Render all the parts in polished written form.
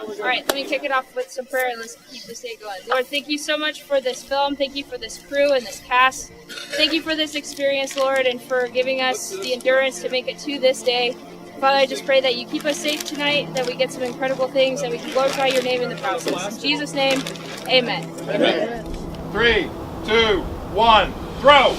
All right, let me kick it off with some prayer and let's keep this day going. Lord, thank you so much for this film. Thank you for this crew and this cast. Thank you for this experience, Lord, and for giving us the endurance to make it to this day. Father, I just pray that you keep us safe tonight, that we get some incredible things, and we can glorify your name in the process. In Jesus' name, amen. Amen. 3, 2, 1, throw!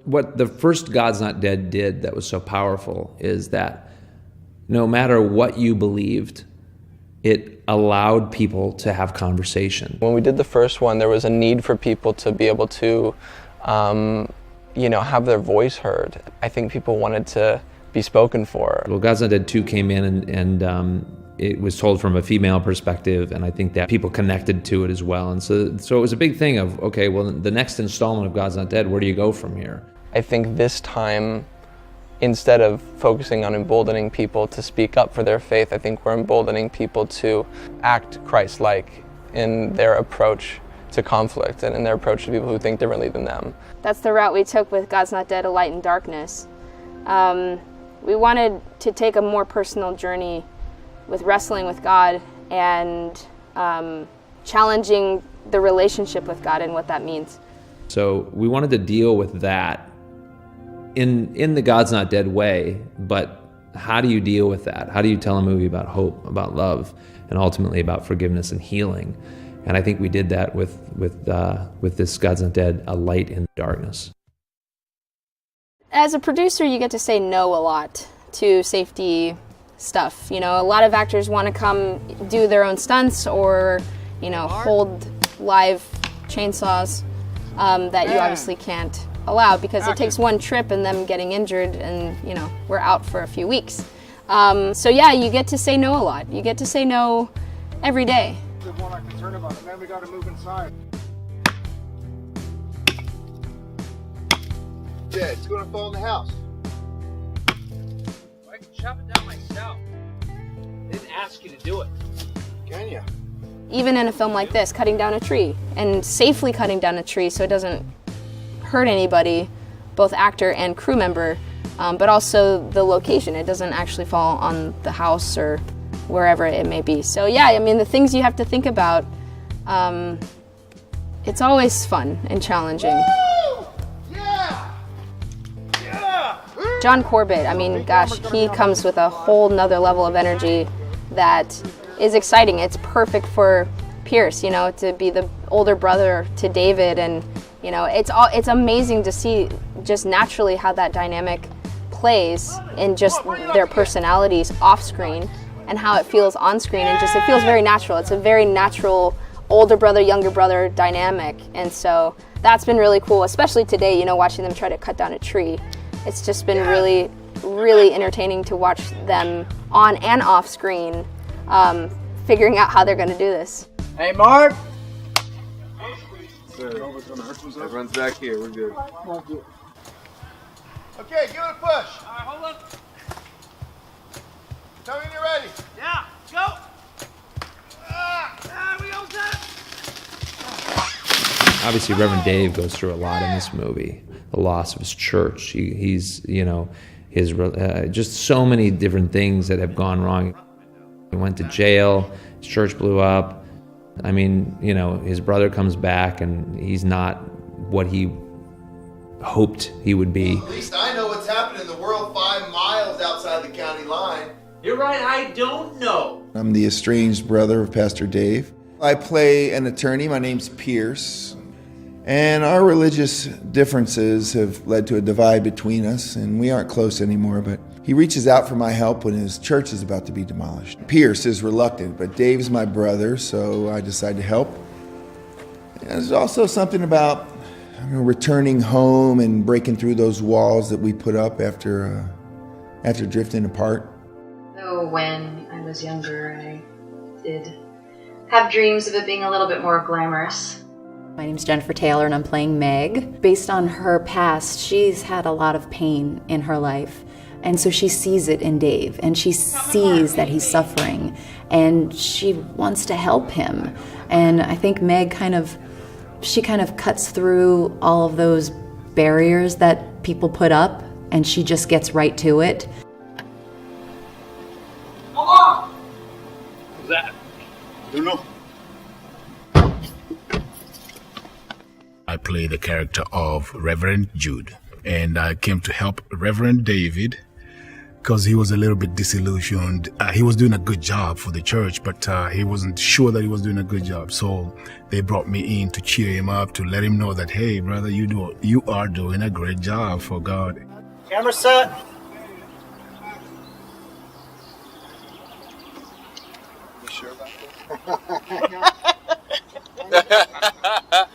What the first God's Not Dead did that was so powerful is that no matter what you believed, it allowed people to have conversation. When we did the first one, there was a need for people to be able to, have their voice heard. I think people wanted to be spoken for. Well, God's Not Dead 2 came in and it was told from a female perspective, and I think that people connected to it as well. And so it was a big thing of, okay, well, the next installment of God's Not Dead, where do you go from here? I think this time, instead of focusing on emboldening people to speak up for their faith, I think we're emboldening people to act Christ-like in their approach to conflict and in their approach to people who think differently than them. That's the route we took with God's Not Dead, A Light in Darkness. We wanted to take a more personal journey with wrestling with God and challenging the relationship with God and what that means. So we wanted to deal with that in the God's Not Dead way, but how do you deal with that? How do you tell a movie about hope, about love, and ultimately about forgiveness and healing? And I think we did that with this God's Not Dead, A Light in Darkness. As a producer, you get to say no a lot to safety stuff. You know, a lot of actors want to come do their own stunts or, hold live chainsaws that you obviously can't allow because it takes one trip and them getting injured and, we're out for a few weeks. So yeah, you get to say no a lot. You get to say no every day. The one I'm concerned about, and then we got to move inside. Yeah, it's going to fall in the house. I can chop it down myself. I didn't ask you to do it. Can you? Even in a film like this, cutting down a tree and safely cutting down a tree so it doesn't hurt anybody, both actor and crew member, but also the location. It doesn't actually fall on the house or wherever it may be. So yeah, I mean, the things you have to think about, it's always fun and challenging. Woo! Yeah! Yeah! John Corbett, I mean, gosh, he comes with a whole nother level of energy that is exciting. It's perfect for Pierce, to be the older brother to David, and it's amazing to see just naturally how that dynamic plays in just their personalities off screen and how it feels on screen, and it feels very natural. It's a very natural older brother, younger brother dynamic, and so that's been really cool, especially today, watching them try to cut down a tree. It's just been really, really entertaining to watch them on and off screen, figuring out how they're going to do this. Hey, Mark! Everyone's back here, we're good. Okay, give it a push. All right, hold up. Tell me when you're ready. Yeah, go! We all set. Obviously, Reverend Dave goes through a lot in this movie. The loss of his church. He's his just so many different things that have gone wrong. He went to jail. His church blew up. I mean, his brother comes back and he's not what he hoped he would be. Well, at least I know what's happening in the world 5 miles outside the county line. You're right, I don't know. I'm the estranged brother of Pastor Dave. I play an attorney. My name's Pierce. And our religious differences have led to a divide between us, and we aren't close anymore, but he reaches out for my help when his church is about to be demolished. Pierce is reluctant, but Dave's my brother, so I decide to help. There's also something about returning home and breaking through those walls that we put up after drifting apart. So when I was younger, I did have dreams of it being a little bit more glamorous. My name's Jennifer Taylor and I'm playing Meg. Based on her past, she's had a lot of pain in her life. And so she sees it in Dave, and she sees that he's suffering, and she wants to help him. And I think Meg kind of cuts through all of those barriers that people put up, and she just gets right to it. What was that? I don't know. I play the character of Reverend Jude, and I came to help Reverend David because he was a little bit disillusioned. He was doing a good job for the church, but he wasn't sure that he was doing a good job. So they brought me in to cheer him up, to let him know that, hey, brother, you are doing a great job for God. Camera set. You sure about that?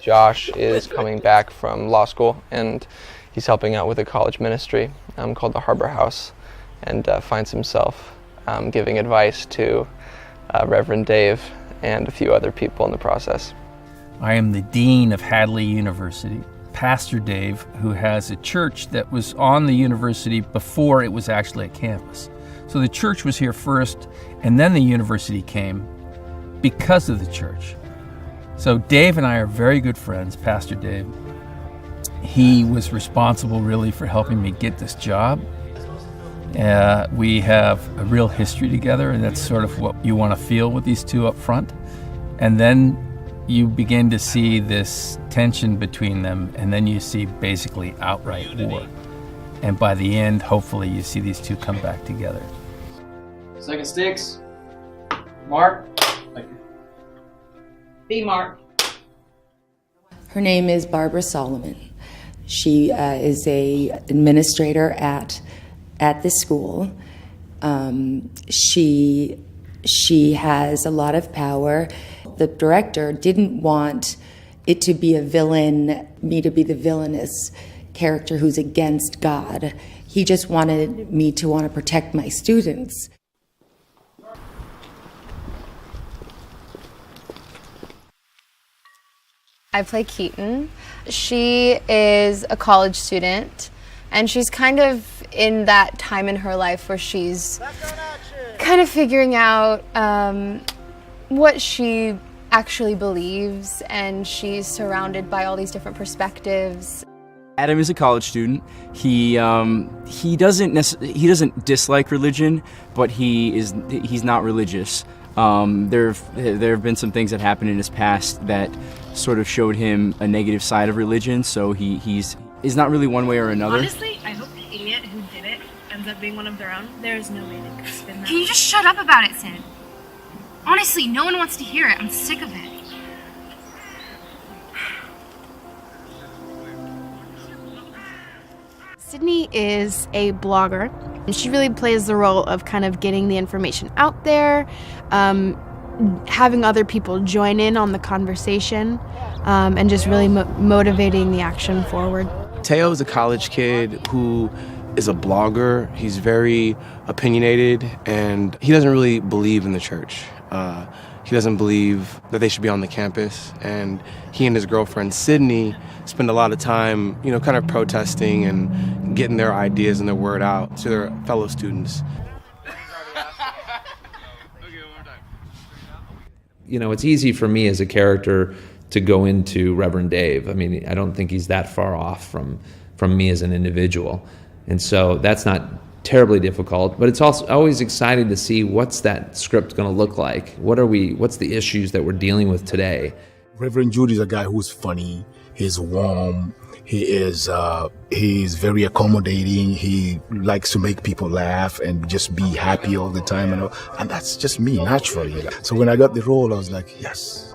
Josh is coming back from law school, and he's helping out with a college ministry called the Harbor House, and finds himself giving advice to Reverend Dave and a few other people in the process. I am the Dean of Hadley University. Pastor Dave, who has a church that was on the university before it was actually a campus. So the church was here first, and then the university came because of the church. So Dave and I are very good friends, Pastor Dave. He was responsible really for helping me get this job. We have a real history together, and that's sort of what you want to feel with these two up front. And then you begin to see this tension between them, and then you see basically outright war. And by the end, hopefully you see these two come back together. Second sticks. Mark. Be Mark. Her name is Barbara Solomon. She is a administrator at this school. She has a lot of power. The director didn't want it to be a villain, me to be the villainous character who's against God. He just wanted me to want to protect my students. I play Keaton. She is a college student, and she's kind of in that time in her life where she's kind of figuring out what she actually believes, and she's surrounded by all these different perspectives. Adam is a college student. He doesn't dislike religion, but he's not religious. There have been some things that happened in his past that sort of showed him a negative side of religion, so he's not really one way or another. Honestly, I hope the idiot who did it ends up being one of their own. There is no way they could spin that. Can you just shut up about it, Sid? Honestly, no one wants to hear it. I'm sick of it. Sydney is a blogger, and she really plays the role of kind of getting the information out there, having other people join in on the conversation, and just really motivating the action forward. Teo is a college kid who is a blogger. He's very opinionated, and he doesn't really believe in the church. He doesn't believe that they should be on the campus, and he and his girlfriend Sydney spend a lot of time, kind of protesting and getting their ideas and their word out to their fellow students. It's easy for me as a character to go into Reverend Dave. I mean, I don't think he's that far off from me as an individual. And so that's not terribly difficult, but it's also always exciting to see what's that script going to look like. What's the issues that we're dealing with today? Reverend Jude is a guy who's funny, he's warm, he's very accommodating, he likes to make people laugh and just be happy all the time, and that's just me naturally. So when I got the role, I was like, yes,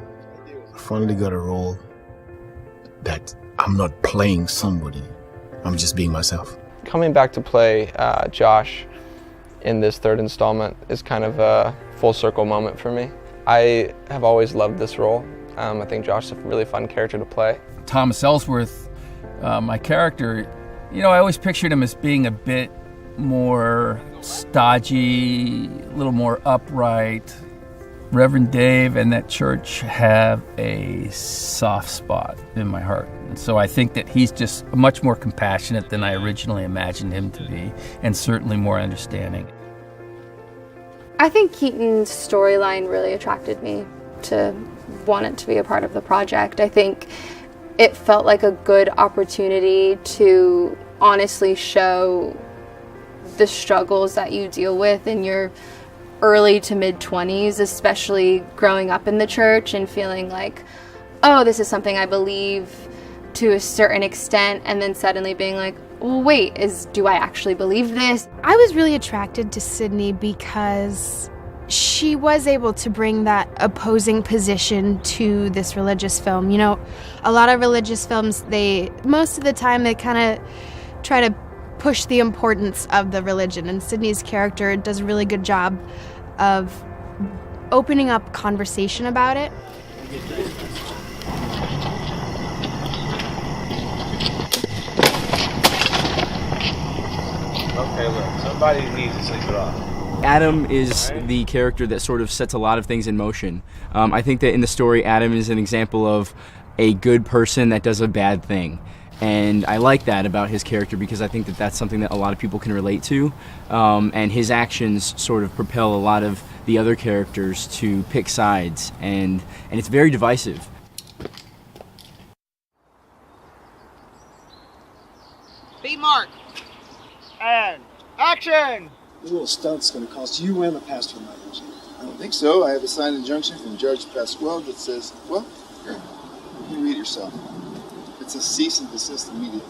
I finally got a role that I'm not playing somebody, I'm just being myself. Coming back to play Josh in this third installment is kind of a full circle moment for me. I have always loved this role. I think Josh is a really fun character to play. Thomas Ellsworth, my character, you know, I always pictured him as being a bit more stodgy, a little more upright. Reverend Dave and that church have a soft spot in my heart. And so I think that he's just much more compassionate than I originally imagined him to be, and certainly more understanding. I think Keaton's storyline really attracted me to want it to be a part of the project. I think it felt like a good opportunity to honestly show the struggles that you deal with in your early to mid-20s, especially growing up in the church and feeling like, oh, this is something I believe to a certain extent, and then suddenly being like, well, wait, do I actually believe this? I was really attracted to Sydney because she was able to bring that opposing position to this religious film. You know, a lot of religious films, most of the time they kind of try to push the importance of the religion, and Sydney's character does a really good job of opening up conversation about it. Okay, look, somebody needs to sleep it off. Adam is the character that sort of sets a lot of things in motion. I think that in the story, Adam is an example of a good person that does a bad thing. And I like that about his character because I think that that's something that a lot of people can relate to. And his actions sort of propel a lot of the other characters to pick sides. And it's very divisive. Be Mark. And action! This little stunt's going to cost you and the pastor my money. I don't think so. I have a signed injunction from Judge Pasquale that says, well, here, you can read it yourself. It's a cease and desist immediately.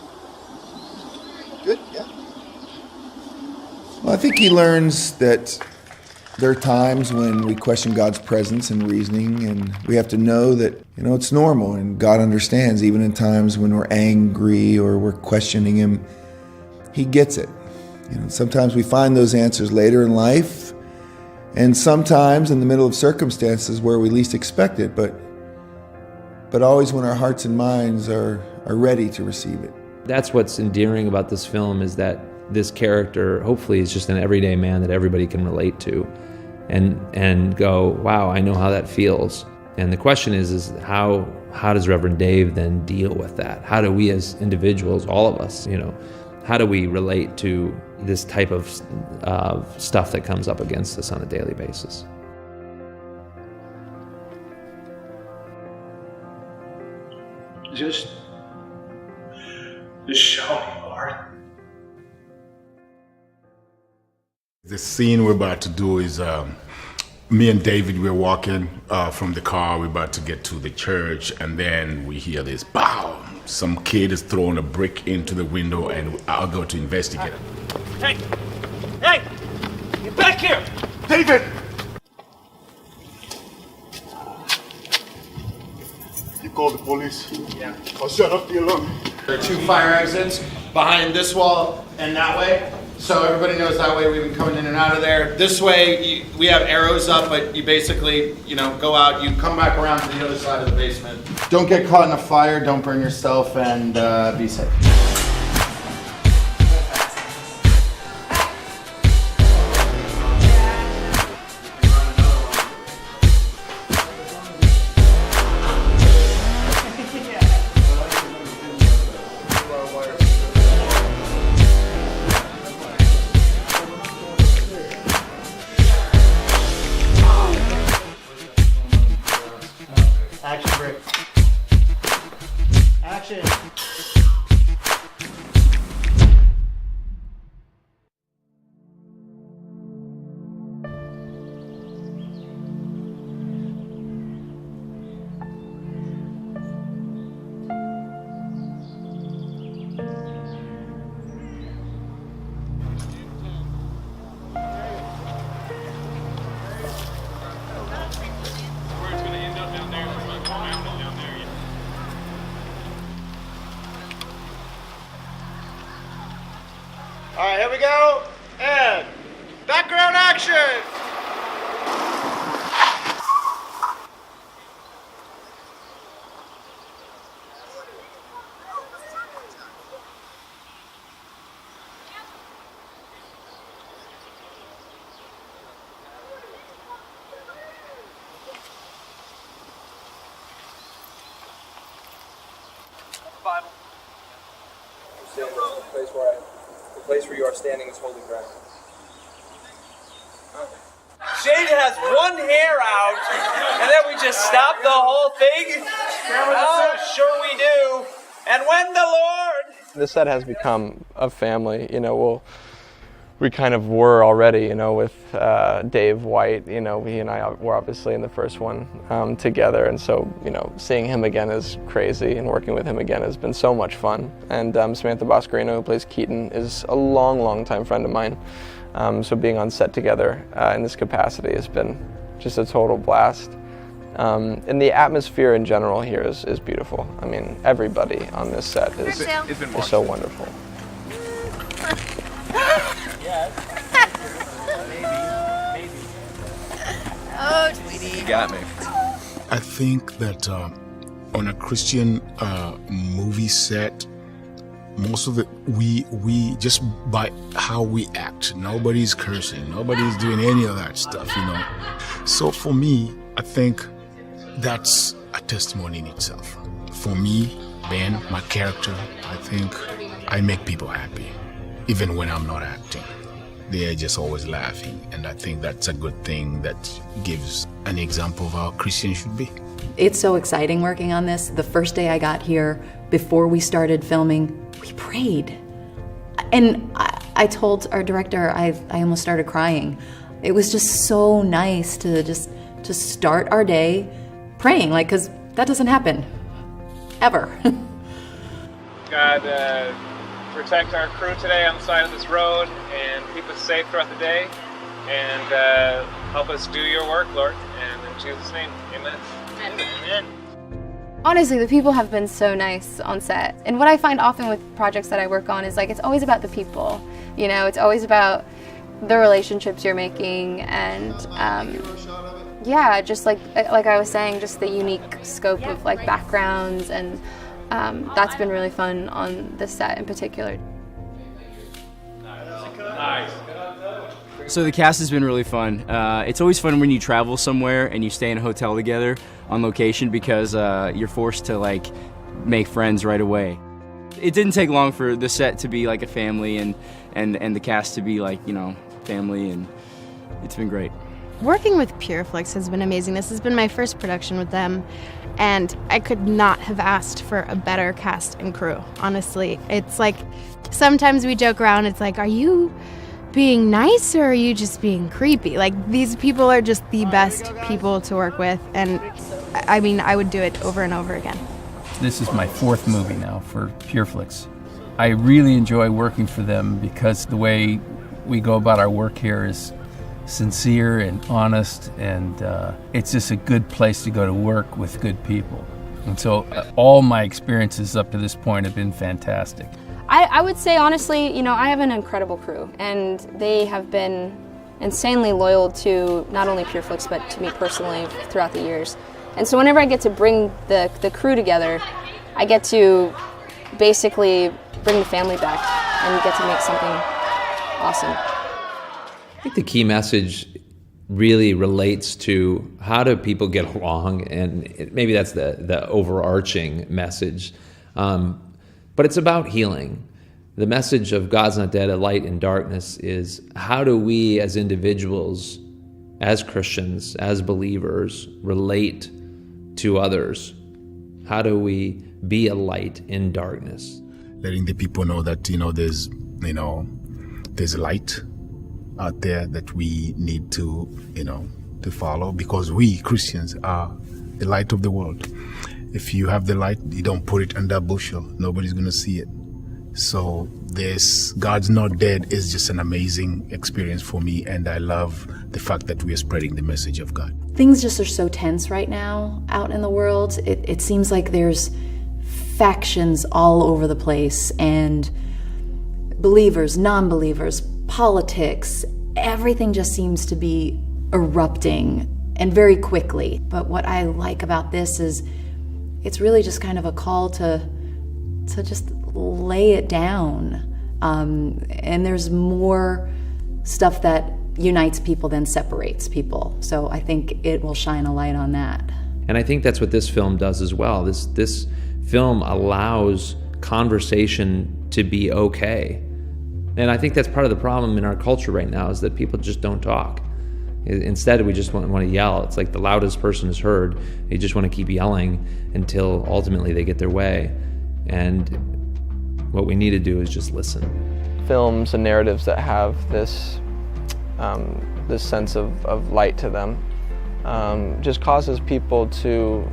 Good? Yeah. Well, I think he learns that there are times when we question God's presence and reasoning, and we have to know that, you know, it's normal, and God understands, even in times when we're angry or we're questioning Him. He gets it. You know, sometimes we find those answers later in life, and sometimes in the middle of circumstances where we least expect it, but always when our hearts and minds are ready to receive it. That's what's endearing about this film, is that this character hopefully is just an everyday man that everybody can relate to and go, wow, I know how that feels. And the question is how does Reverend Dave then deal with that? How do we as individuals, all of us, you know, how do we relate to this type of stuff that comes up against us on a daily basis? Just show me, Lord. The scene we're about to do is me and David, we're walking from the car. We're about to get to the church, and then we hear this pow. Some kid is throwing a brick into the window, and I'll go to investigate. Hey! Hey! Get back here! David! You call the police? Yeah. I'll shut up the alarm. There are 2 fire exits behind this wall and that way. So everybody knows that way we've been coming in and out of there. This way, we have arrows up, but you basically, you know, go out, you come back around to the other side of the basement. Don't get caught in a fire, don't burn yourself, and be safe. Action break. Action. All right, here we go. And background action. Bible. The place where you are standing is holy ground. Shane has one hair out, and then we just stop the whole thing. Oh, sure we do. And when the Lord... The set has become a family, we kind of were already, with Dave White, he and I were obviously in the first one together, and so, seeing him again is crazy, and working with him again has been so much fun. And Samantha Boscarino, who plays Keaton, is a long time friend of mine, so being on set together in this capacity has been just a total blast. And the atmosphere in general here is beautiful. I mean, everybody on this set is so wonderful. Oh, sweetie. You got me. I think that on a Christian movie set, most of it, we just by how we act, nobody's cursing, nobody's doing any of that stuff, So for me, I think that's a testimony in itself. For me, Ben, my character, I think I make people happy, even when I'm not acting. They are just always laughing, and I think that's a good thing that gives an example of how Christians should be. It's so exciting working on this. The first day I got here, before we started filming, we prayed. And I told our director, I almost started crying. It was just so nice to start our day praying, because that doesn't happen, ever. God, protect our crew today on the side of this road and keep us safe throughout the day, and help us do your work, Lord. And in Jesus' name, amen. Amen. Honestly, the people have been so nice on set. And what I find often with projects that I work on is it's always about the people. It's always about the relationships you're making, and just like I was saying, just the unique scope of backgrounds, and that's been really fun on this set in particular. Nice. So the cast has been really fun. It's always fun when you travel somewhere and you stay in a hotel together on location, because you're forced to make friends right away. It didn't take long for the set to be like a family, and the cast to be family, and it's been great. Working with PureFlix has been amazing. This has been my first production with them, and I could not have asked for a better cast and crew, honestly. It's sometimes we joke around, it's are you being nice or are you just being creepy? These people are just the best people to work with, and I mean, I would do it over and over again. This is my fourth movie now for PureFlix. I really enjoy working for them because the way we go about our work here is sincere and honest, and it's just a good place to go to work with good people. And so all my experiences up to this point have been fantastic. I would say, honestly, I have an incredible crew, and they have been insanely loyal to not only PureFlix, but to me personally throughout the years. And so whenever I get to bring the crew together, I get to basically bring the family back and get to make something awesome. I think the key message really relates to how do people get along, and maybe that's the overarching message. But it's about healing. The message of God's Not Dead, a light in darkness, is how do we as individuals, as Christians, as believers, relate to others? How do we be a light in darkness? Letting the people know that, there's light out there that we need to follow, because we Christians are the light of the world. If you have the light, you don't put it under a bushel. Nobody's going to see it. So this God's Not Dead is just an amazing experience for me, and I love the fact that we are spreading the message of God. Things just are so tense right now out in the world. It seems like there's factions all over the place, and believers, non-believers, politics, everything just seems to be erupting, and very quickly. But what I like about this is it's really just kind of a call to just lay it down. And there's more stuff that unites people than separates people. So I think it will shine a light on that. And I think that's what this film does as well. This film allows conversation to be okay. And I think that's part of the problem in our culture right now, is that people just don't talk. Instead, we just want to yell. It's like the loudest person is heard. You just want to keep yelling until ultimately they get their way. And what we need to do is just listen. Films and narratives that have this this sense of light to them just causes people to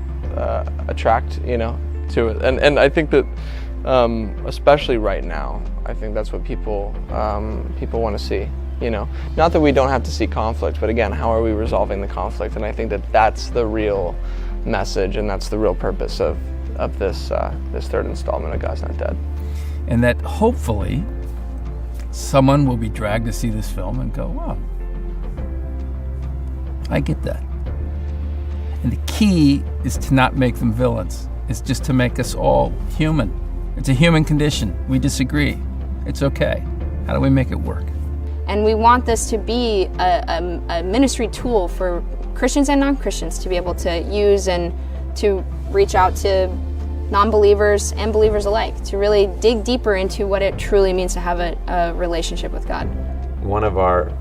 attract, to it. And I think that especially right now, I think that's what people want to see. Not that we don't have to see conflict, but again, how are we resolving the conflict? And I think that that's the real message, and that's the real purpose of this third installment of God's Not Dead. And that hopefully someone will be dragged to see this film and go, wow, I get that. And the key is to not make them villains. It's just to make us all human. It's a human condition. We disagree. It's okay. How do we make it work? And we want this to be a ministry tool for Christians and non-Christians to be able to use and to reach out to non-believers and believers alike, to really dig deeper into what it truly means to have a relationship with God. One of our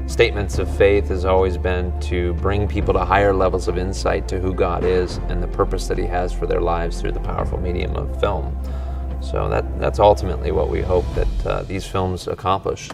statements of faith has always been to bring people to higher levels of insight to who God is and the purpose that He has for their lives through the powerful medium of film. So that's ultimately what we hope that these films accomplish.